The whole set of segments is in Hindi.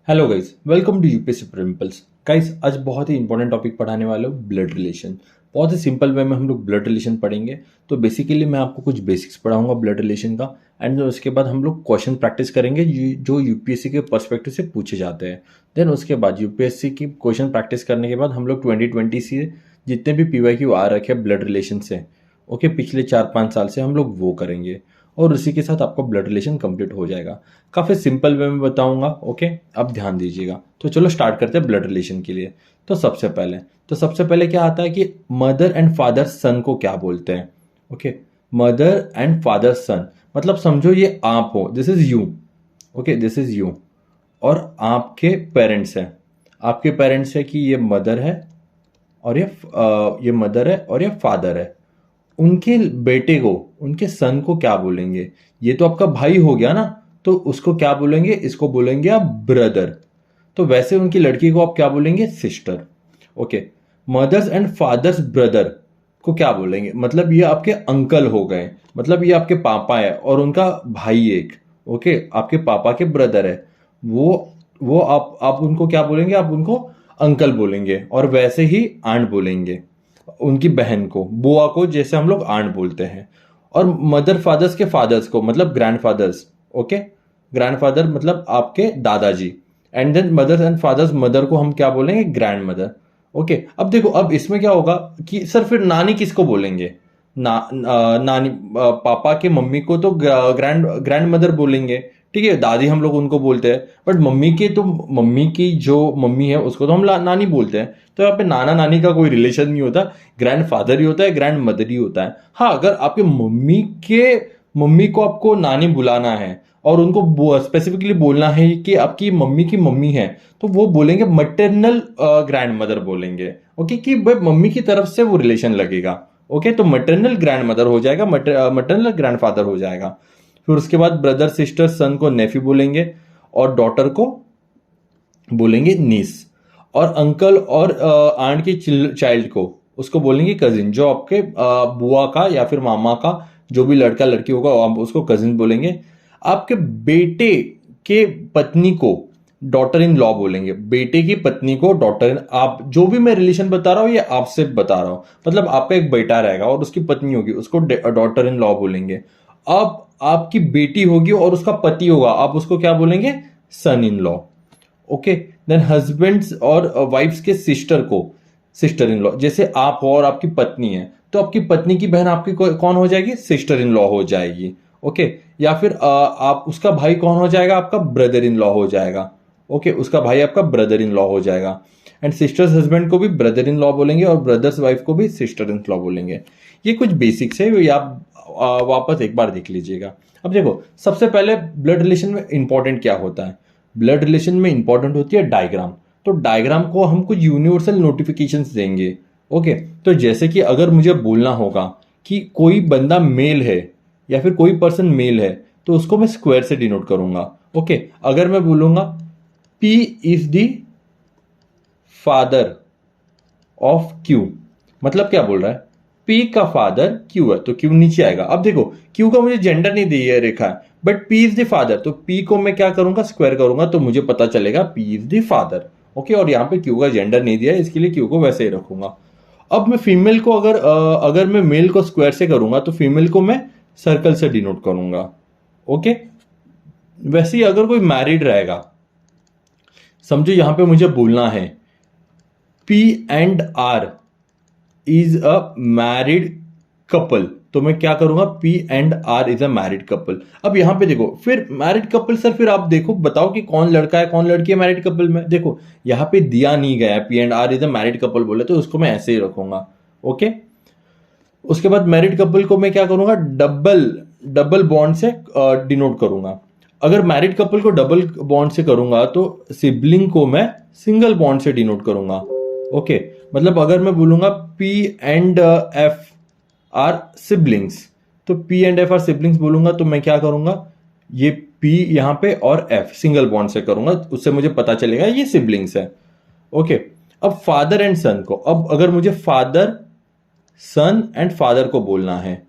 Hello guys, welcome to UPSC principles. Guys, आज बहुत ही इंपॉर्टेंट टॉपिक पढ़ाने वाले हूँ, ब्लड रिलेशन। बहुत ही सिंपल वे में हम लोग ब्लड रिलेशन पढ़ेंगे। तो बेसिकली मैं आपको कुछ बेसिक्स पढ़ाऊंगा ब्लड रिलेशन का, एंड उसके बाद हम लोग क्वेश्चन प्रैक्टिस करेंगे जो यूपीएससी के पर्सपेक्टिव से पूछे जाते हैं। देन उसके बाद यूपीएससी की क्वेश्चन प्रैक्टिस करने के बाद हम लोग 2020 से जितने भी पीवाईक्यू आ रखे हैं ब्लड रिलेशन से, ओके, पिछले 4-5 साल से हम लोग वो करेंगे। और उसी के साथ आपका ब्लड रिलेशन कंप्लीट हो जाएगा। काफ़ी सिंपल वे में बताऊंगा, ओके। अब ध्यान दीजिएगा। तो चलो स्टार्ट करते हैं ब्लड रिलेशन के लिए। तो सबसे पहले क्या आता है कि मदर एंड फादर सन को क्या बोलते हैं। ओके, मदर एंड फादर सन मतलब समझो ये आप हो, this is you. Okay, this is you. और आपके पेरेंट्स हैं। आपके पेरेंट्स है कि ये मदर है और ये मदर है और ये फादर है। उनके बेटे को, उनके सन को क्या बोलेंगे? ये तो आपका भाई हो गया ना, तो उसको क्या बोलेंगे? इसको बोलेंगे आप ब्रदर। तो वैसे उनकी लड़की को आप क्या बोलेंगे? Sister. Okay, mother's and fathers brother को क्या बोलेंगे? मतलब ये आपके अंकल हो गए, मतलब ये आपके पापा है और उनका भाई एक, ओके, आपके पापा के ब्रदर है। वो आप उनको क्या बोलेंगे? आप उनको अंकल बोलेंगे। और वैसे ही आंट बोलेंगे उनकी बहन को, बुआ को, जैसे हम लोग आंट बोलते हैं। और मदर फादर्स के फादर्स को मतलब ग्रैंडफादर्स, ओके, ग्रैंडफादर मतलब आपके दादाजी। And then mothers and fathers mother को हम क्या बोलेंगे? Grand mother. ओके, अब देखो, अब इसमें क्या होगा कि सर फिर नानी किसको बोलेंगे? नानी, पापा के मम्मी को तो ग्रैंड ग्रैंड मदर बोलेंगे, ठीक है। दादी हम लोग उनको बोलते हैं, बट मम्मी के तो, मम्मी की जो मम्मी है उसको तो हम नानी बोलते हैं। तो यहाँ पे नाना नानी का कोई रिलेशन नहीं होता, ग्रैंड फादर ही होता है, ग्रैंड मदर ही होता है। हाँ, अगर आपके मम्मी को आपको नानी बुलाना है और उनको स्पेसिफिकली बोलना है कि आपकी मम्मी की मम्मी है, तो वो बोलेंगे मटरनल ग्रैंड मदर बोलेंगे। ओके, कि भाई मम्मी की तरफ से वो रिलेशन लगेगा। ओके, तो मटरनल ग्रैंड मदर हो जाएगा, मटरनल ग्रैंड फादर हो जाएगा। फिर उसके बाद ब्रदर सिस्टर सन को नेफ्यू बोलेंगे और डॉटर को बोलेंगे नीस। और अंकल और आंट की चाइल्ड को उसको बोलेंगे कजिन। जो आपके बुआ का या फिर मामा का जो भी लड़का लड़की होगा आप उसको कजिन बोलेंगे। आपके बेटे के पत्नी को डॉटर इन लॉ बोलेंगे। बेटे की पत्नी को डॉटर इन, आप जो भी मैं रिलेशन बता रहा हूँ ये आपसे बता रहा हूँ, मतलब आपका एक बेटा रहेगा और उसकी पत्नी होगी, उसको डॉटर इन लॉ बोलेंगे। अब आपकी बेटी होगी और उसका पति होगा, आप उसको क्या बोलेंगे? Son in law. Okay, then husband's और वाइफ्स के सिस्टर को सिस्टर इन लॉ। जैसे आप हो और आपकी पत्नी है, तो आपकी पत्नी की बहन आपकी कौन हो जाएगी? सिस्टर इन लॉ हो जाएगी। ओके, या फिर आप उसका भाई कौन हो जाएगा? आपका ब्रदर इन लॉ हो जाएगा। ओके, उसका भाई आपका ब्रदर इन लॉ हो जाएगा। एंड सिस्टर्स हस्बैंड को भी ब्रदर इन लॉ बोलेंगे और ब्रदर्स वाइफ को भी सिस्टर इन लॉ बोलेंगे। ये कुछ बेसिक्स है, ये आप वापस एक बार देख लीजिएगा। अब देखो, सबसे पहले ब्लड रिलेशन में इंपॉर्टेंट क्या होता है? ब्लड रिलेशन में इंपॉर्टेंट होती है डायग्राम। तो डायग्राम को हम कुछ यूनिवर्सल नोटिफिकेशंस देंगे। ओके, तो जैसे कि अगर मुझे बोलना होगा कि कोई बंदा मेल है या फिर कोई पर्सन मेल है, तो उसको मैं स्क्वायर से डिनोट करूंगा। ओके, अगर मैं बोलूंगा P is the father of Q, मतलब क्या बोल रहा है? पी का फादर क्यू है, तो क्यू नीचे आएगा। अब देखो, क्यू का मुझे जेंडर नहीं दिया रेखा है, but P is the father, तो पी को मैं क्या करूंगा? स्क्वायर करूंगा, तो मुझे पता चलेगा P is the father. Okay, और यहाँ पे क्यू का जेंडर नहीं दिया है, इसके लिए क्यू को वैसे ही रखूंगा। अब मैं फीमेल को अगर मैं मेल को स्क्वायर से करूंगा, तो फीमेल को मैं सर्कल से डिनोट करूंगा। ओके, वैसे ही अगर कोई मैरिड रहेगा, समझो यहां पे मुझे बोलना है P and R is a married couple, तो मैं क्या करूंगा? P and R is a married couple. अब यहां पे देखो, फिर मैरिड कपल सर, फिर आप देखो बताओ कि कौन लड़का है कौन लड़की है मैरिड कपल में। देखो, यहां पे दिया नहीं गया है P and R is a married couple बोले, तो उसको मैं ऐसे ही रखूंगा। ओके, उसके बाद मैरिड कपल को मैं क्या करूंगा? डबल डबल बॉन्ड से डिनोट करूंगा। अगर मैरिड कपल को डबल बॉन्ड से करूंगा, तो सिबलिंग को मैं सिंगल बॉन्ड से डिनोट करूंगा। ओके, मतलब अगर मैं बोलूंगा P and F are siblings, तो P and F are siblings बोलूंगा, तो मैं क्या करूंगा? ये पी यहां पे और एफ सिंगल बॉन्ड से करूंगा, उससे मुझे पता चलेगा ये सिबलिंग्स है। ओके, अब फादर एंड सन को, अब अगर मुझे फादर सन एंड फादर को बोलना है,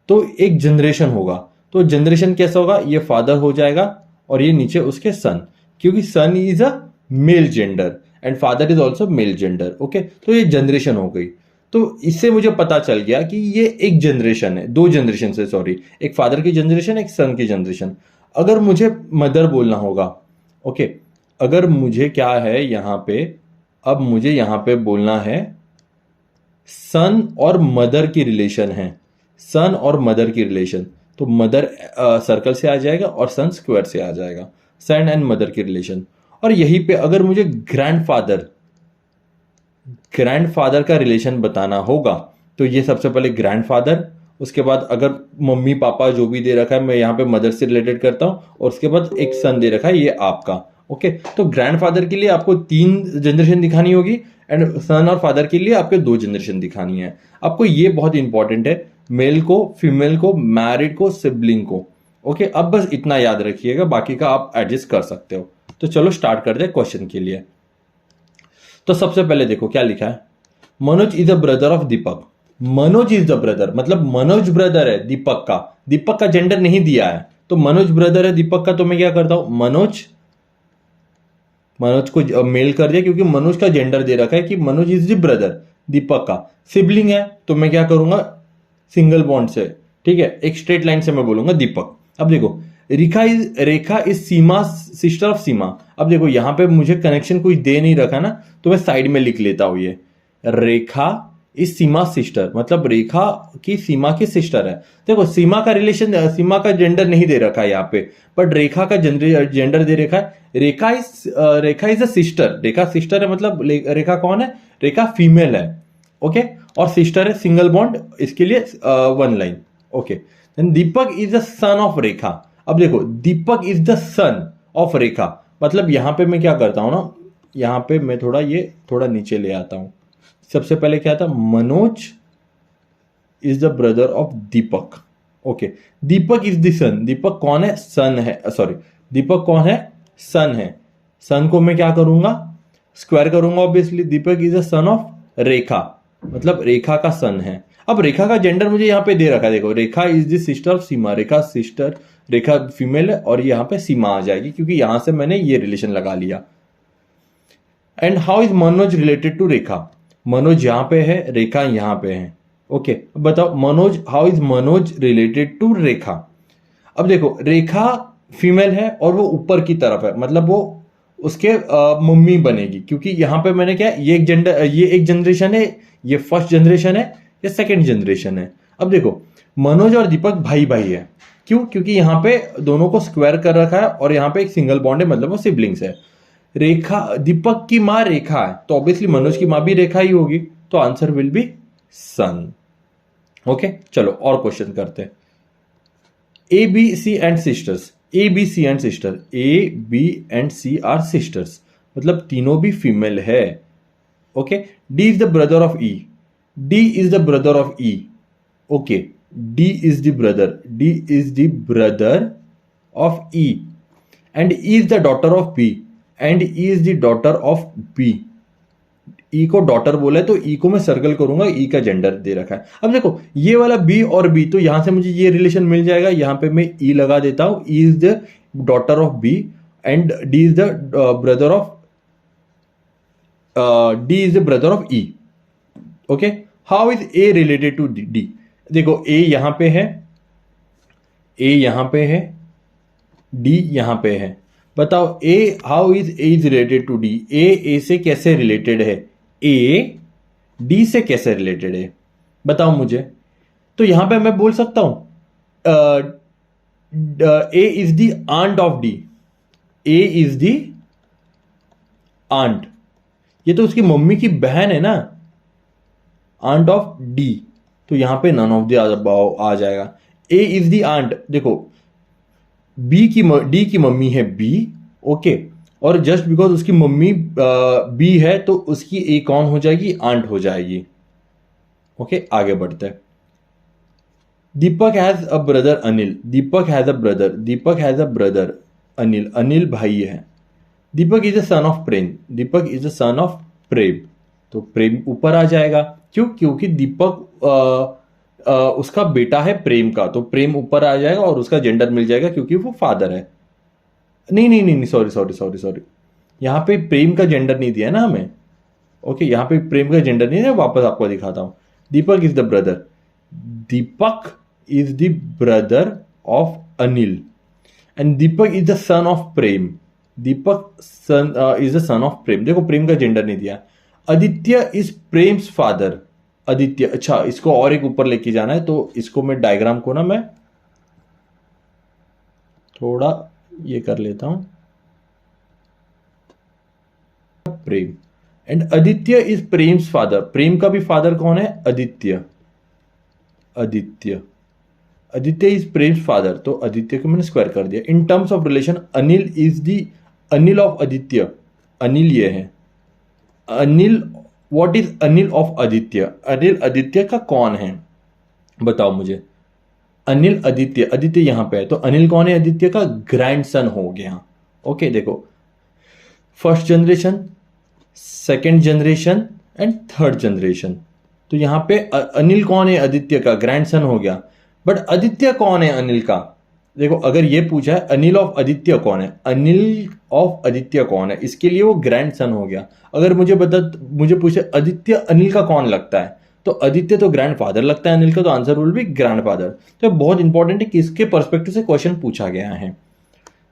तो एक जनरेशन होगा। तो जनरेशन कैसा होगा? ये फादर हो जाएगा और ये नीचे उसके सन। क्योंकि son is a male gender and father is also male gender. Okay, तो ये जनरेशन हो गई। तो इससे मुझे पता चल गया कि ये एक जनरेशन है, दो जनरेशन से, सॉरी, एक फादर की जनरेशन, एक सन की जनरेशन। अगर मुझे मदर बोलना होगा, ओके, अगर मुझे क्या है यहाँ पे, अब मुझे यहाँ पे बोलना है सन और मदर की रिलेशन है, सन और मदर की रिलेशन, तो मदर सर्कल से आ जाएगा और सन स्क्वायर से आ जाएगा, सन एंड मदर की रिलेशन। और यहीं पे अगर मुझे ग्रैंडफादर का रिलेशन बताना होगा, तो ये सबसे पहले ग्रैंडफादर, उसके बाद अगर मम्मी पापा जो भी दे रखा है मैं यहाँ पे मदर से रिलेटेड करता हूँ, और उसके बाद एक सन दे रखा है, ये आपका। ओके, तो ग्रैंडफादर के लिए आपको 3 जनरेशन दिखानी होगी एंड सन और फादर के लिए आपको 2 जनरेशन दिखानी है। आपको ये बहुत इंपॉर्टेंट है, मेल को, फीमेल को, मैरिड को, सिबलिंग को। ओके, अब बस इतना याद रखिएगा, बाकी का आप एडजस्ट कर सकते हो। तो चलो स्टार्ट करते हैं क्वेश्चन के लिए। तो सबसे पहले देखो क्या लिखा है, Manoj is the brother of Deepak. Manoj is the brother, मतलब मनोज ब्रदर है दीपक का। दीपक का जेंडर नहीं दिया है, तो मनोज ब्रदर है दीपक का, तो मैं क्या करता हूं, मनोज को मेल कर दिया, क्योंकि मनोज का जेंडर दे रखा है कि मनोज इज द ब्रदर दीपक का। सिबलिंग है तो मैं क्या करूंगा, सिंगल बॉन्ड से, ठीक है, एक स्ट्रेट लाइन से मैं बोलूंगा दीपक। अब देखो, Rekha is Seema, sister of सीमा। अब देखो यहां पे मुझे कनेक्शन कोई दे नहीं रखा ना, तो मैं साइड में लिख लेता हूं, ये रेखा इज सीमा सिस्टर, मतलब रेखा की सीमा की सिस्टर है। देखो सीमा का रिलेशन, सीमा का जेंडर नहीं दे रखा है यहाँ पे, बट रेखा का जेंडर दे रखा है। Rekha is a sister, Rekha sister है, मतलब रेखा कौन है, रेखा फीमेल है। ओके, और सिस्टर है, सिंगल बॉन्ड, इसके लिए 1 line. Okay, then Deepak is the son of Rekha. अब देखो Deepak is the son of Rekha, मतलब यहां पे मैं क्या करता हूं ना, यहां पे मैं थोड़ा नीचे ले आता हूं। सबसे पहले क्या था, Manoj is the brother of Deepak. Okay, Deepak is the son, Deepak कौन है, सन है, सॉरी, दीपक कौन है, सन है। सन को मैं क्या करूंगा, स्क्वायर करूंगा obviously. Deepak is the son of Rekha, मतलब रेखा का सन है। अब रेखा का जेंडर मुझे यहाँ पे दे रखा है, देखो Rekha is the sister of Seema, Rekha female है, और यहाँ पे सीमा आ जाएगी, क्योंकि यहां से मैंने ये रिलेशन लगा लिया। And how is Manoj related to Rekha, Manoj यहां पे है, रेखा यहां पे है। ओके, बताओ Manoj, how is Manoj related to Rekha. अब देखो रेखा फीमेल है और वो ऊपर की तरफ है, मतलब वो उसके मम्मी बनेगी, क्योंकि यहां पे मैंने क्या, ये एक जनरेशन है, ये फर्स्ट जनरेशन है, ये सेकंड जनरेशन है। अब देखो मनोज और दीपक भाई भाई है, क्यों, क्योंकि यहां पे दोनों को स्क्वायर कर रखा है, और यहां पे एक सिंगल बॉन्ड है, मतलब वो सिबलिंग्स है। रेखा, दीपक की मां रेखा है, तो ऑब्वियसली मनोज की मां भी रेखा ही होगी, तो answer will be son. Okay, चलो और क्वेश्चन करते हैं। A B C and sisters, A B C and sister, A B and C are sisters, मतलब तीनों भी फीमेल है। Okay, D is the brother of E, D is the brother of E. Okay, D is the brother of E, and E is the daughter of B, and E is the daughter of B. ई को डॉटर बोला है, तो ई को मैं सर्कल करूंगा, ई का जेंडर दे रखा है। अब देखो ये वाला बी और बी, तो यहां से मुझे ये रिलेशन मिल जाएगा, यहां पे मैं ई लगा देता हूं, E is the daughter of B and D is the brother of E. Okay, how is A related to D. देखो ए यहां पे है, ए यहां पे है, डी यहां पे है। बताओ A, how is A is related to D, A से कैसे रिलेटेड है, ए डी से कैसे रिलेटेड है, बताओ मुझे। तो यहां पे मैं बोल सकता हूं A is the aunt of D, A is the aunt, ये तो उसकी मम्मी की बहन है ना, आंट ऑफ डी, तो यहां पे नन ऑफ द आ जाएगा। ए इज द आंट, देखो डी की मम्मी है बी, ओके, और जस्ट बिकॉज उसकी मम्मी बी है, तो उसकी ए कौन हो जाएगी, आंट हो जाएगी। ओके, आगे बढ़ते हैं। Deepak has a brother Anil, Deepak has a brother Anil, Anil भाई है। Deepak is a son of Prem, Deepak is a son of Prem, तो प्रेम ऊपर आ जाएगा, क्यों, क्योंकि दीपक उसका बेटा है प्रेम का, तो प्रेम ऊपर आ जाएगा और उसका जेंडर मिल जाएगा, क्योंकि वो फादर है। नहीं नहीं नहीं, सॉरी सॉरी सॉरी सॉरी, यहाँ पे प्रेम का जेंडर नहीं दिया ना हमें। ओके, यहाँ पे प्रेम का जेंडर नहीं है, वापस आपको दिखाता हूं। Deepak is the brother, Deepak is the brother of Anil, and Deepak is the son of Prem. Deepak son is the son of Prem. देखो प्रेम का जेंडर नहीं दिया। Aditya is Prem's father. आदित्य, अच्छा इसको और एक ऊपर लेके जाना है, तो इसको मैं डायग्राम को ना मैं थोड़ा ये कर लेता हूं। Prem and Aditya is Prem's father. Prem का भी फादर कौन है? आदित्य। आदित्य, आदित्य इज प्रेम्स फादर, तो आदित्य को मैंने स्क्वायर कर दिया। In terms of relation Anil is the Anil of Aditya. Anil ये है Anil. What is Anil of Aditya? Anil Aditya का कौन है बताओ मुझे। अनिल आदित्य, आदित्य यहां पे है, तो अनिल कौन है? आदित्य का ग्रैंडसन हो गया। ओके देखो, first generation, second generation and third generation. तो यहां पे अनिल कौन है? आदित्य का ग्रैंडसन हो गया। बट आदित्य कौन है अनिल का? देखो अगर ये पूछा है अनिल ऑफ आदित्य कौन है, अनिल ऑफ आदित्य कौन है, इसके लिए वो ग्रैंडसन हो गया। अगर मुझे पूछे आदित्य अनिल का कौन लगता है, तो आदित्य तो ग्रैंडफादर लगता है अनिल का, तो आंसर विल बी ग्रैंडफादर। तो बहुत इंपॉर्टेंट है किसके पर्सपेक्टिव से क्वेश्चन पूछा गया है।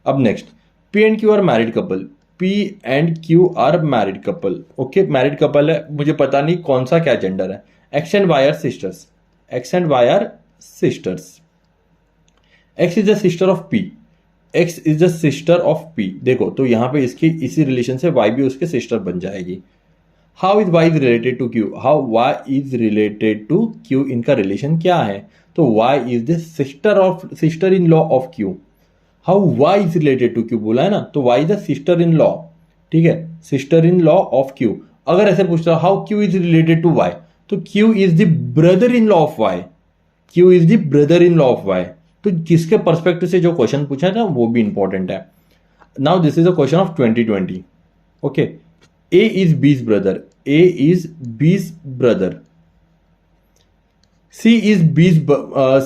अब next, P and Q are married couple. P and Q are married couple. Okay, married couple है, मुझे पता नहीं कौन सा क्या जेंडर है। X and Y are sisters. X and Y are sisters. X is the sister of P. X is the sister of P. देखो तो यहां पे इसके इसी रिलेशन से वाई भी उसके सिस्टर बन जाएगी। How is Y is related to Q? How Y is related to Q? इनका रिलेशन क्या है? तो Y is the sister in law of Q. How Y is related to Q बोला है ना, तो Y the sister in law. ठीक है, sister in law of Q. अगर ऐसे पूछता how Q is related to Y, तो Q is the brother in law of Y. Q is the brother in law of Y. तो किसके पर्सपेक्टिव से जो क्वेश्चन पूछा था वो भी इंपॉर्टेंट है। Now this is a question of 2020। Okay, A is B's brother. A is B's brother. C is B's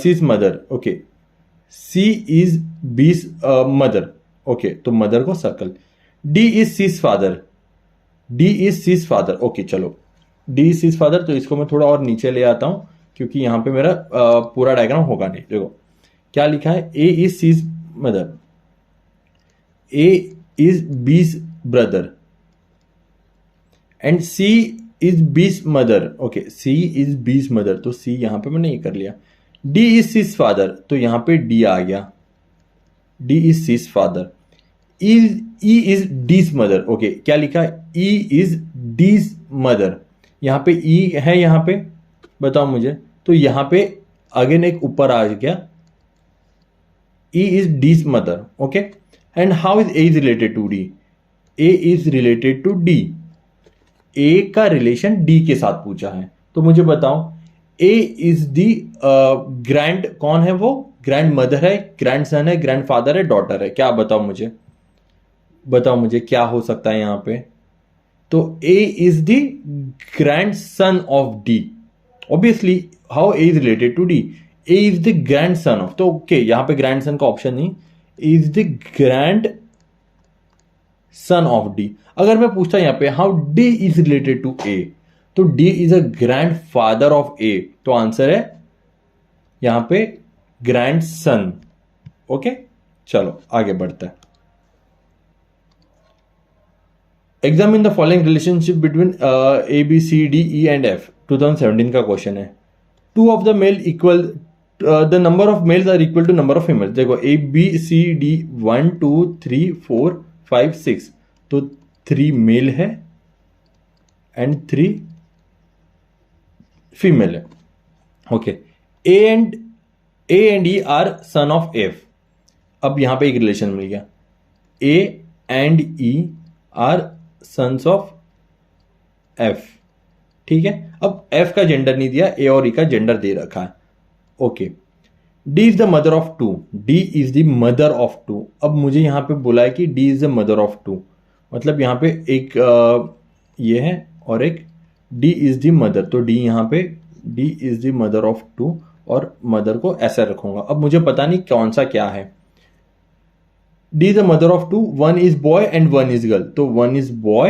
C's mother. Okay, C is B's mother. Okay, तो मदर को circle. D is C's father. D is C's father. Okay चलो, डी इज सीज फादर, तो इसको मैं थोड़ा और नीचे ले आता हूं क्योंकि यहां पे मेरा पूरा डायग्राम होगा नहीं। देखो क्या लिखा है, A is C's mother, A is B's brother and C is B's mother. Okay, C is B's mother, तो सी यहां पे मैंने ये कर लिया। डी इज सीज फादर, तो यहां पे डी आ गया। D is C's father. E is D's mother. Okay, क्या लिखा है, ई इज डीज मदर। यहां पे ई है, यहां पे बताओ मुझे, तो यहां पे अगेन एक ऊपर आ गया, E is D's mother. Okay, and how is A is related to D? A is related to D. A का रिलेशन डी के साथ पूछा है, तो मुझे बताओ ए इज दी ग्रैंड कौन है? वो ग्रैंड मदर है, ग्रैंड सन है, ग्रैंड फादर है, डॉटर है? क्या बताओ मुझे, बताओ मुझे क्या हो सकता है यहां पे? तो A is the grandson of D. Obviously how A is related to D? A is the grandson of, तो ओके यहां पे ग्रैंड सन का ऑप्शन नहीं, is the grandson of D. अगर मैं पूछता यहां पे how D is related to A, तो D is a grandfather of A, तो आंसर है यहां पे ग्रैंड सन। ओके चलो आगे बढ़ते हैं। Examine the following relationship between A B C D E and F. 2017 का क्वेश्चन है। Two of the male equal, the number of males are equal to number of females. देखो ए बी सी डी 1 2 3 4 5 6, तो 3 मेल है एंड 3 फीमेल है। Okay, A and E are son of F. अब यहां पे एक रिलेशन मिल गया, A and E are sons of F. ठीक है, अब एफ का जेंडर नहीं दिया, ए और ई का जेंडर दे रखा है। Okay, D is the mother of two. D is the mother of two. अब मुझे यहां पे बोला है कि D is the mother of two, मतलब यहां पे एक ये है और एक डी इज द मदर, तो डी यहां पे D is the mother of two और मदर को ऐसा रखूंगा। अब मुझे पता नहीं कौन सा क्या है, D is the mother of two, one is boy and one is girl, तो one is boy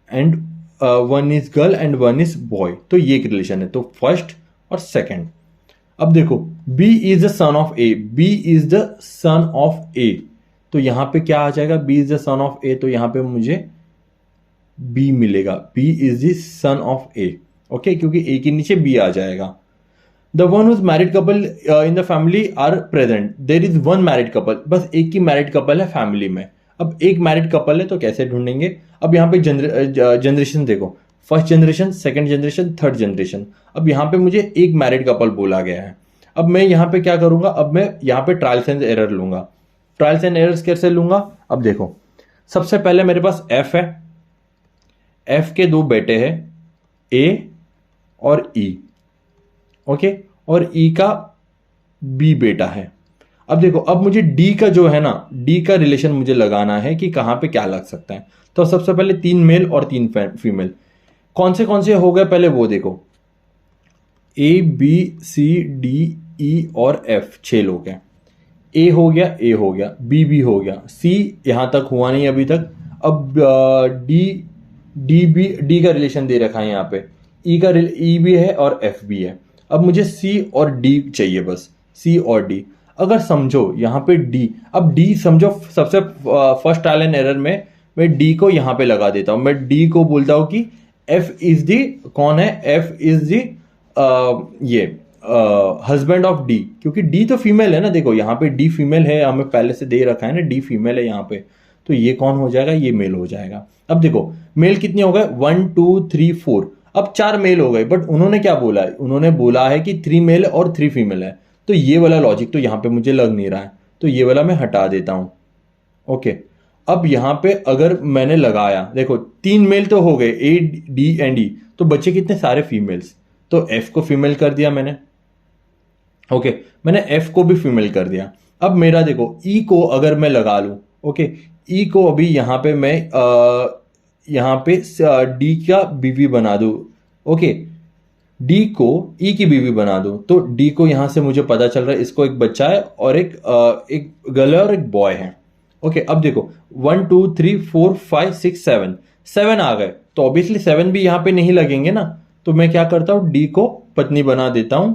and one is girl and one is boy, तो ये एक रिलेशन है, तो फर्स्ट और सेकंड। अब देखो B is the son of A, B is the son of A, तो यहां पे क्या आ जाएगा, B is the son of A, तो यहां पे मुझे B मिलेगा, B is the son of A, okay, क्योंकि A के नीचे B आ जाएगा। The one whose married couple in the family are present, there is one married couple, बस एक ही मैरिड कपल है फैमिली में। अब एक मैरिड कपल है तो कैसे ढूंढेंगे, अब यहाँ पे जनरेशन देखो, first generation, second generation, third generation. अब यहाँ पे मुझे एक मैरिड कपल बोला गया है। अब मैं यहाँ पे क्या करूंगा, अब मैं यहाँ पे ट्रायल्स एंड एरर लूंगा। ट्रायल्स एंड एरर्स कैसे लूंगा, अब देखो सबसे पहले मेरे पास F है, F के दो बेटे हैं A और E, ओके, और E का B बेटा है। अब देखो, अब मुझे D का जो है ना, D का रिलेशन मुझे लगाना है कि कहां पे क्या लग सकता है। तो सबसे पहले 3 मेल और 3 फीमेल, कौन से हो गए पहले वो देखो, A B C D E और F, 6 लोग हैं। A हो गया, A हो गया, B भी हो गया, C यहां तक हुआ नहीं अभी तक। अब D का रिलेशन दे रखा है यहाँ पे, E भी है और F भी है। अब मुझे C और D चाहिए, बस C और D। अगर समझो यहाँ पे D, अब D समझो सबसे फर्स्ट ट्रायल एंड एरर में मैं D को यहाँ पे लगा देता हूँ, मैं D को बोलता हूँ कि F इज दी, कौन है, F इज दी ये हस्बैंड ऑफ D, क्योंकि D तो फीमेल है ना, देखो यहाँ पे D फीमेल है, हमें पहले से दे रखा है ना, D फीमेल है यहाँ पे, तो ये कौन हो जाएगा, ये मेल हो जाएगा। अब देखो मेल कितने हो गए, 1 2 3 4, अब 4 मेल हो गए, बट उन्होंने क्या बोला है, उन्होंने बोला है कि 3 मेल और 3 फीमेल है, तो ये वाला लॉजिक तो यहाँ पे मुझे लग नहीं रहा है, तो ये वाला मैं हटा देता हूं, ओके। अब यहाँ पे अगर मैंने लगाया, देखो 3 मेल तो हो गए A D एंड E, तो बच्चे कितने सारे फीमेल्स, तो F को फीमेल कर दिया मैंने, ओके, मैंने F को भी फीमेल कर दिया। अब मेरा देखो E को अगर मैं लगा लूं, ओके, E को अभी यहाँ पे मैं यहाँ पे D का बीवी बना दूं, ओके, D को E की बीवी बना दूं, तो D को यहां से मुझे पता चल रहा है इसको एक बच्चा है और एक गर्ल है और एक बॉय है, ओके। अब देखो 1 2 3 4 5 6 7 आ गए, तो ऑब्वियसली 7 भी यहां पे नहीं लगेंगे ना, तो मैं क्या करता हूं, D को पत्नी बना देता हूं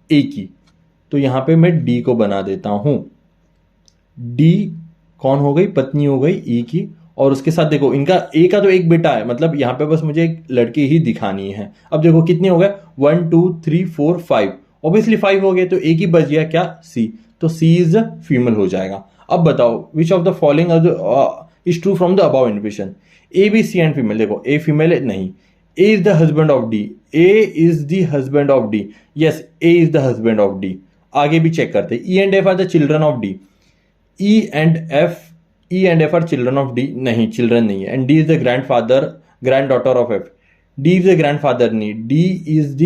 A की, तो यहां पे मैं D को बना देता हूं, D कौन हो गई, पत्नी हो गई E की, और उसके साथ देखो इनका A का तो एक बेटा है, मतलब यहाँ पे बस मुझे एक लड़की ही दिखानी है। अब देखो कितने हो गए, 1 2 3 4 5, ऑब्वियसली 5 हो गए, तो एक ही बच गया क्या, C, तो C इज फीमेल हो जाएगा। अब बताओ which of the following is true from the above information, A B C and female, देखो A फीमेल है, नहीं, A is the husband of D, A is the husband of D, yes A is the husband of D। आगे भी चेक करते हैं, E and F are the children of D, E and F are children of D, नहीं, चिल्ड्रन नहीं है, and D is the grand daughter of F, D is the grand father नहीं, D is the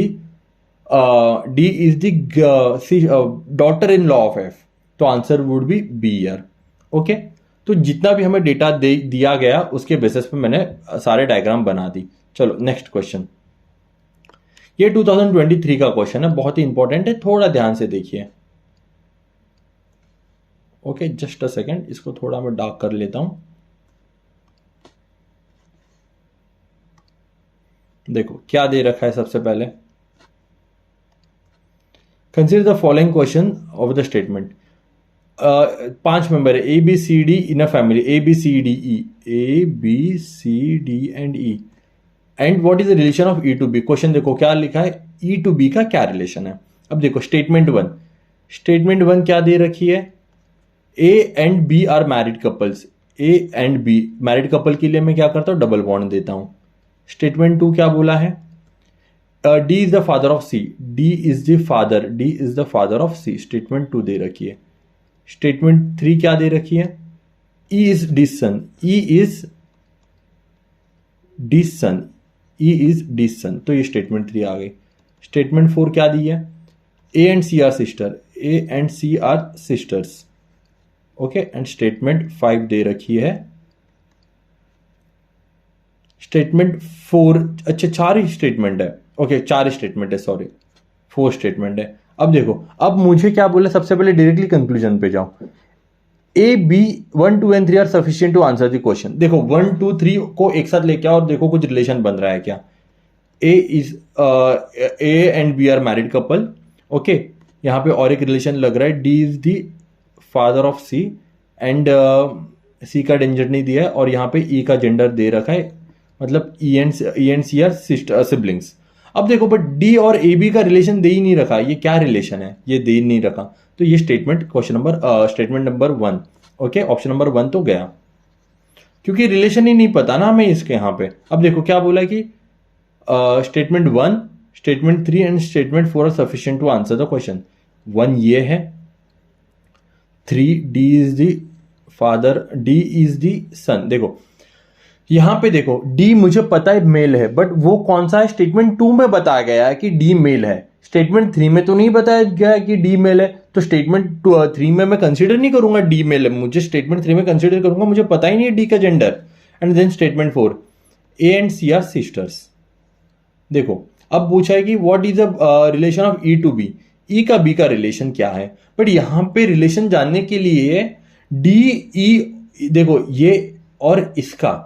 daughter in law of F, तो आंसर वुड बी B यार, ओके। तो जितना भी हमें डेटा दिया गया उसके बेसिस पे मैंने सारे डायग्राम बना दी। चलो नेक्स्ट क्वेश्चन, ये 2023 का क्वेश्चन है, बहुत ही इंपॉर्टेंट है, थोड़ा ध्यान से देखिए, ओके, जस्ट अ सेकेंड, इसको थोड़ा मैं डार्क कर लेता हूं। देखो क्या दे रखा है, सबसे पहले consider the following question of the statement, 5 member है A B C D in a family, A B C D E, A B C D and E, and what is the relation of E to B। Question देखो क्या लिखा है, E टू B का क्या रिलेशन है। अब देखो स्टेटमेंट 1 क्या दे रखी है, A and B are married couples, A and B married couple के लिए मैं क्या करता हूं, डबल बॉन्ड देता हूं। स्टेटमेंट 2 क्या बोला है, D is the father of C, D is the father of C, statement 2 दे रखी है। स्टेटमेंट 3 क्या दे रखी है, E is D's son, E is D's son, तो ये स्टेटमेंट 3 आ गई। स्टेटमेंट 4 क्या दी है, A and C are sisters, okay, and statement 5 दे रखी है। स्टेटमेंट 4, अच्छा 4 ही स्टेटमेंट है, ओके 4 स्टेटमेंट है, सॉरी 4 स्टेटमेंट है। अब देखो, अब मुझे क्या बोला, सबसे पहले डायरेक्टली कंक्लूजन पे जाओ, A B 1 2 and 3 are sufficient to answer the question. देखो 1 2 3 को एक साथ लेके आओ और देखो कुछ रिलेशन बन रहा है क्या। A and B are married couple. Okay, यहाँ पे और एक रिलेशन लग रहा है, D is the father of C and C का जेंडर नहीं दिया है और यहाँ पे ई का जेंडर दे रखा है, मतलब E and C are siblings. अब देखो बट डी और ए बी का रिलेशन दे ही नहीं रखा, ये क्या रिलेशन है, ये दे ही नहीं रखा, तो ये statement number 1। Okay, option number 1 तो गया, क्योंकि रिलेशन ही नहीं पता ना हमें इसके यहाँ पे। अब देखो क्या बोला कि statement 1, statement 3 and statement 4 are sufficient to answer the question. 1 ये है, 3 D is the father, D is the son. देखो यहां पे देखो डी मुझे पता है मेल है, बट वो कौन सा है, स्टेटमेंट 2 में बताया गया है कि डी मेल है, स्टेटमेंट 3 में तो नहीं बताया गया कि डी मेल है, तो स्टेटमेंट 3 में मैं कंसीडर नहीं करूंगा डी मेल है, मुझे स्टेटमेंट 3 में कंसीडर करूंगा, मुझे पता ही नहीं है डी का gender. And then statement 4, A and C are sisters. देखो अब पूछा है कि what is the relation of E to B, E का बी का रिलेशन क्या है, बट यहां पे रिलेशन जानने के लिए डी ई, देखो ये और इसका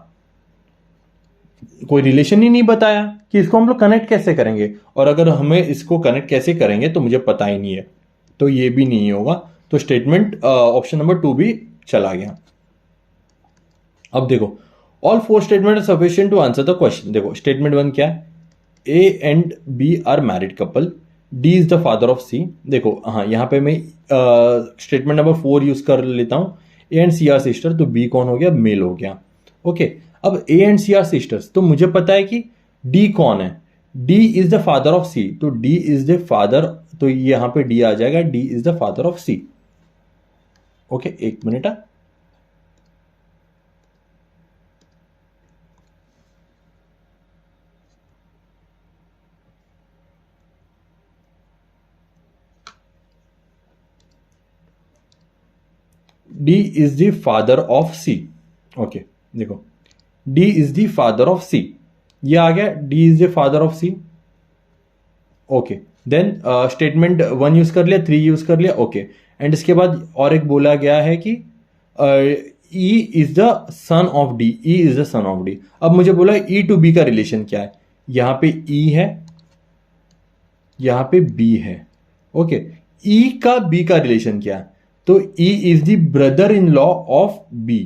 कोई रिलेशन ही नहीं बताया कि इसको हम लोग कनेक्ट कैसे करेंगे, और अगर हमें इसको कनेक्ट कैसे करेंगे तो मुझे पता ही नहीं है, तो ये भी नहीं होगा, तो स्टेटमेंट ऑप्शन नंबर 2 भी चला गया। अब देखो all 4 statement are sufficient to answer the question. देखो स्टेटमेंट 1 क्या है, A and B are married couple, D is the father of C. देखो हाँ, यहाँ पे मैं स्टेटमेंट नंबर 4 यूज कर लेता हूं, A and C are sister, तो बी कौन हो गया, मेल हो गया। ओके, अब A and C are sisters, तो मुझे पता है कि डी कौन है, D is the father of C, तो डी इज द फादर, तो यहां पे डी आ जाएगा, D is the father of C. Okay, एक minute. D is the father of C. Okay देखो, D is the father of C, ये आ गया, D is the father of C. Okay, then statement 1 use कर लिया, 3 यूज कर लिया। ओके, एंड इसके बाद और एक बोला गया है कि ई is the son of D, E is the son of D. अब मुझे बोला ई टू बी का रिलेशन क्या है, यहां पे ई है, यहां पे बी है। ओके, ई का बी का रिलेशन क्या है, तो E is the brother in law of B.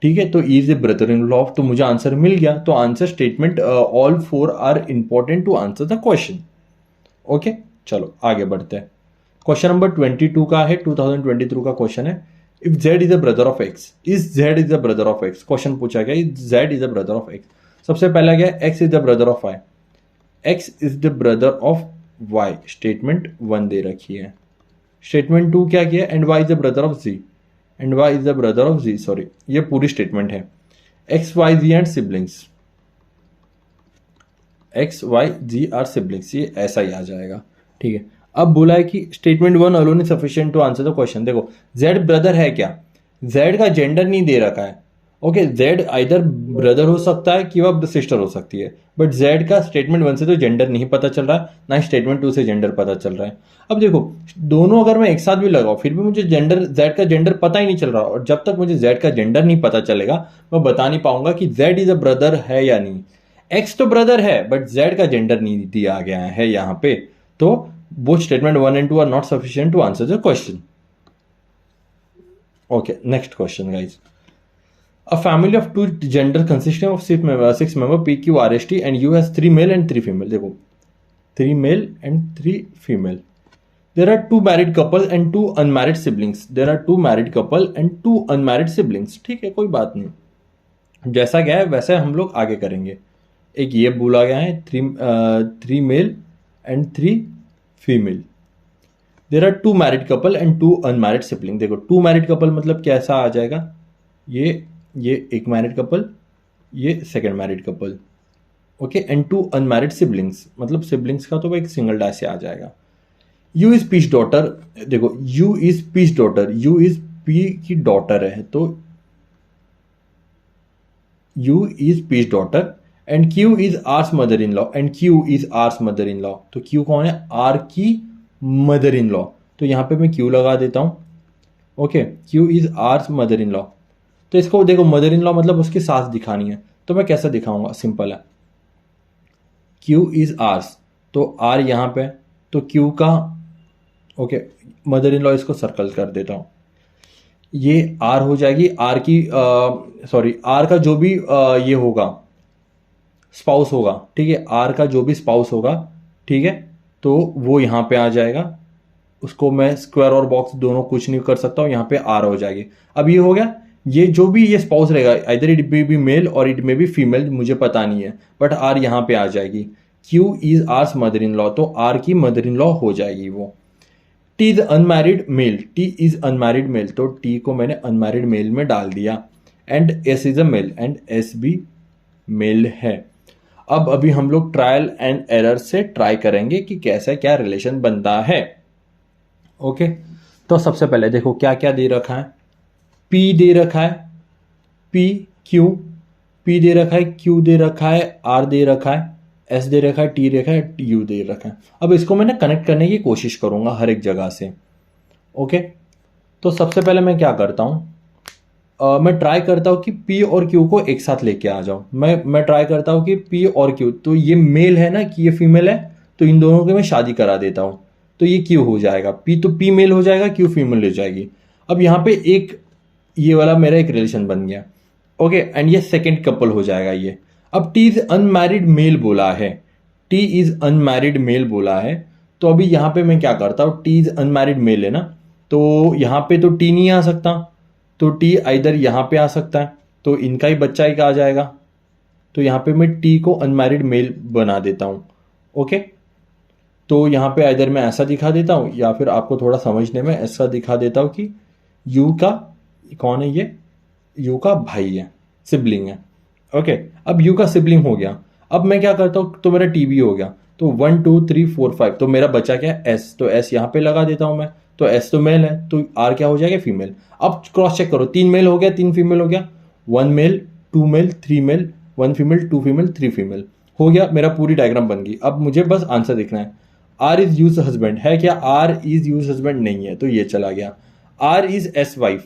ठीक है, तो E is the brother in law of, तो मुझे आंसर मिल गया। तो answer statement all 4 are important to answer the question. Okay, चलो आगे बढ़ते हैं। क्वेश्चन नंबर 22 का है, 2023 का क्वेश्चन है, if z is the brother of x, is z is the brother of x। Question पूछा गया if z is the brother of x। सबसे पहला गया x is the brother of y, x is the brother of y, statement 1 दे रखी है। स्टेटमेंट 2 क्या किया, and y is the brother of z, and y is the brother of z, sorry ये पूरी स्टेटमेंट है। x y z and siblings, x y z are siblings, ये ऐसा ही आ जाएगा। ठीक है, अब बोला है कि statement 1 alone is sufficient to answer the question. देखो z ब्रदर है क्या, z का जेंडर नहीं दे रखा है। ओके, z आइदर ब्रदर हो सकता है कि वह सिस्टर हो सकती है, बट z का स्टेटमेंट 1 से तो जेंडर नहीं पता चल रहा है, ना स्टेटमेंट 2 से जेंडर पता चल रहा है। अब देखो दोनों अगर मैं एक साथ भी लगाऊं फिर भी मुझे जेंडर, z का जेंडर पता ही नहीं चल रहा, और जब तक मुझे z का जेंडर नहीं पता चलेगा मैं बता नहीं पाऊंगा कि z इज अ ब्रदर है या नहीं। x तो ब्रदर है बट z का जेंडर नहीं दिया गया है यहाँ पे, तो both statement 1 and 2 are not sufficient to answer the question. Okay, next question guys. A family of 2 gender consisting of 6 member P Q R S T and U has 3 male and 3 female. देखो 3 male and 3 female. There are 2 married couple and 2 unmarried siblings. There are 2 married couple and 2 unmarried siblings. ठीक है, कोई बात नहीं, जैसा गया है वैसे हम लोग आगे करेंगे। एक ये बोला गया है 3 male and 3 female. There are 2 married couple and 2 unmarried sibling. देखो 2 मैरिड कपल मतलब कैसा आ जाएगा, ये एक मैरिड कपल, ये second married couple. Okay, and 2 unmarried siblings, मतलब सिबलिंग्स का तो एक सिंगल डैश से आ जाएगा। यू इज पीच डॉटर, देखो U is P's daughter, U is P की डॉटर है, तो U is P's daughter, and Q is R's mother in law, and Q is R's mother in law, तो Q कौन है, R की मदर इन लॉ, तो यहां पे मैं Q लगा देता हूं। Okay, Q is R's mother in law. तो इसको देखो, मदर इन लॉ मतलब उसकी सास दिखानी है, तो मैं कैसे दिखाऊंगा, सिंपल है, क्यू इज आर्स, तो आर यहाँ पे, तो क्यू का, ओके, मदर इन लॉ इसको सर्कल कर देता हूँ, ये आर हो जाएगी, आर की सॉरी आर का जो भी ये होगा स्पाउस होगा, ठीक है, आर का जो भी स्पाउस होगा, ठीक है, तो वो यहाँ पे आ जाएगा, उसको मैं स्क्वायर और बॉक्स दोनों कुछ नहीं कर सकता हूँ, यहाँ पे आर हो जाएगी। अब ये हो गया, ये जो भी ये स्पाउस रहेगा, इधर इट मे बी मेल और इट मे बी फीमेल, मुझे पता नहीं है, बट आर यहाँ पे आ जाएगी। Q is R's mother in law, तो आर की मदर इन लॉ हो जाएगी वो। T is unmarried male, T is unmarried male, तो टी को मैंने अनमैरिड मेल में डाल दिया। And S is a male, and S भी मेल है। अब अभी हम लोग ट्रायल एंड एरर से ट्राई करेंगे कि कैसे क्या रिलेशन बनता है। ओके, तो सबसे पहले देखो क्या क्या दे रखा है, पी दे रखा है, पी क्यू, पी दे रखा है, क्यू दे रखा है, आर दे रखा है, एस दे रखा है, टी दे रखा है, यू दे रखा है। अब इसको मैंने कनेक्ट करने की कोशिश करूंगा हर एक जगह से। ओके, तो सबसे पहले मैं क्या करता हूँ, मैं ट्राई करता हूँ कि P और Q को एक साथ लेके आ जाऊँ। मैं ट्राई करता हूँ कि P और Q, तो ये मेल है ना कि ये फीमेल है, तो इन दोनों की मैं शादी करा देता हूँ, तो ये Q हो जाएगा, P तो P मेल हो जाएगा, Q फीमेल हो जाएगी। अब यहाँ पे एक ये वाला मेरा एक रिलेशन बन गया। ओके, एंड ये सेकेंड कपल हो जाएगा ये। अब T इज अनमैरिड मेल बोला है, T इज अनमैरिड मेल बोला है, तो अभी यहाँ पे मैं क्या करता हूँ, T इज अनमैरिड मेल है ना, तो यहाँ पे तो T नहीं आ सकता, तो टी इधर यहाँ पे आ सकता है, तो इनका ही बच्चा एक आ जाएगा, तो यहाँ पे मैं टी को अनमैरिड मेल बना देता हूँ। ओके, तो यहाँ पे इधर मैं ऐसा दिखा देता हूँ, या फिर आपको थोड़ा समझने में ऐसा दिखा देता हूँ कि यू का कौन है, ये यू का भाई है, सिबलिंग है। ओके, अब यू का सिबलिंग हो गया। अब मैं क्या करता हूँ, तो मेरा टी भी हो गया, तो 1 2 3 4 5, तो मेरा बचा क्या है, एस, तो एस यहाँ पे लगा देता हूँ मैं, तो एस तो मेल है, तो आर क्या हो जाएगा, फीमेल। अब क्रॉस चेक करो, 3 मेल हो गया, 3 फीमेल हो गया, 1 male 2 male 3 male, 1 female 2 female 3 female हो गया, मेरा पूरी डायग्राम बन गई। अब मुझे बस आंसर देखना है, आर इज यूज हस्बैंड है क्या, आर इज यूज हस्बैंड नहीं है, तो ये चला गया। R is S wife,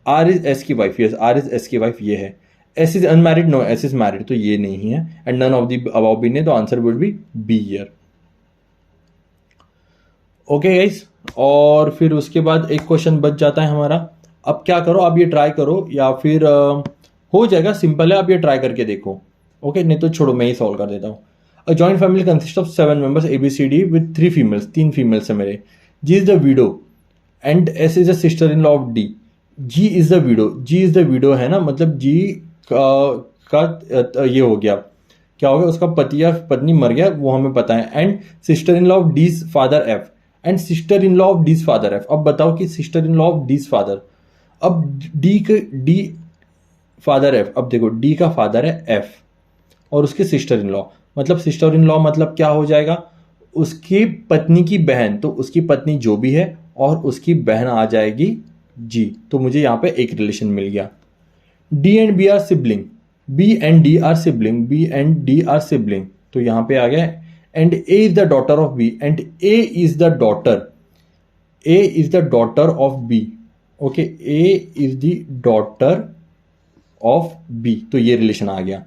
R is S की wife, yes R is S की वाइफ, ये है। S is unmarried, no S is married, तो ये नहीं है, and none of the above be ने, तो answer would be B here. Okay guys, और फिर उसके बाद एक क्वेश्चन बच जाता है हमारा। अब क्या करो, आप ये ट्राई करो, या फिर हो जाएगा, सिंपल है, आप ये ट्राई करके देखो। ओके, नहीं तो छोड़ो, मैं ही सॉल्व कर देता हूँ। A joint family consist of 7 members A B C D with 3 females, 3 females है मेरे। G is the widow and S is a sister in law of D. G is the widow, G is the widow है ना, मतलब जी का ये हो गया, क्या हो गया, उसका पति या पत्नी मर गया, वो हमें पता है। And sister in law of D's father F, and sister in law of D's father F. अब बताओ कि sister in law of D's father, अब डी फादर एफ, अब देखो डी का फादर है एफ और उसके सिस्टर इन लॉ, मतलब सिस्टर इन लॉ मतलब क्या हो जाएगा, उसकी पत्नी की बहन, तो उसकी पत्नी जो भी है और उसकी बहन आ जाएगी जी, तो मुझे यहाँ पे एक रिलेशन मिल गया। D and B are sibling, B and D are sibling, B and D are sibling, तो यहाँ पे आ गया। And A is the daughter of B, and A is the daughter, A is the daughter of B. Okay, A is the daughter of B, तो ये रिलेशन आ गया।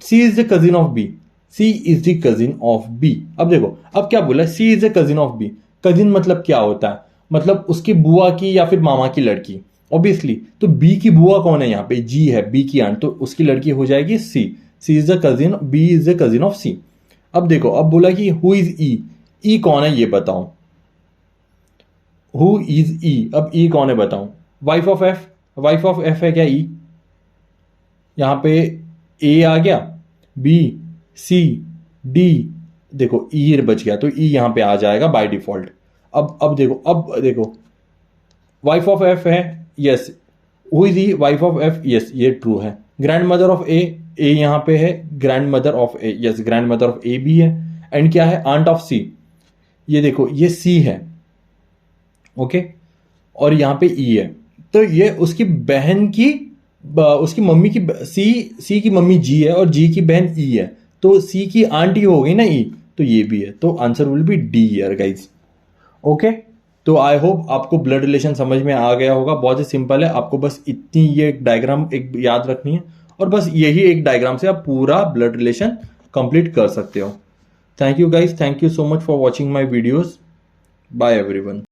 C is the cousin of B, C is the cousin of B. अब देखो, अब क्या बोला, C is the cousin of B. Cousin मतलब क्या होता है, मतलब उसकी बुआ की या फिर मामा की लड़की, ऑब्वियसली। तो बी की बुआ कौन है, यहाँ पे जी है, बी की आंट, तो उसकी लड़की हो जाएगी C. C is the cousin, B is the cousin of C. अब देखो, अब बोला कि हु इज ई, ई कौन है ये बताओ, हु इज ई, अब ई कौन है बताओ, wife of F, wife of F है क्या ई, यहाँ पे ए आ गया, बी सी डी, देखो ई बच गया, तो ई यहाँ पे आ जाएगा बाय डिफॉल्ट। अब देखो वाइफ ऑफ एफ है, yes, who is E, wife of F, yes ये ट्रू है। Grandmother of A, A यहाँ पे है, grandmother of A, yes grandmother of A भी है। एंड क्या है, आंट ऑफ सी, ये देखो ये सी है, ओके, और यहाँ पे ई है, तो ये उसकी बहन की, उसकी मम्मी की, सी की मम्मी जी है और जी की बहन ई है, तो सी की आंटी हो गई ना ई, तो ये भी है, तो answer will B D here guys. Okay, तो आई होप आपको ब्लड रिलेशन समझ में आ गया होगा। बहुत ही सिंपल है, आपको बस इतनी ये डायग्राम एक याद रखनी है और बस यही एक डायग्राम से आप पूरा ब्लड रिलेशन कंप्लीट कर सकते हो। Thank you guys, thank you so much for watching my videos. Bye everyone.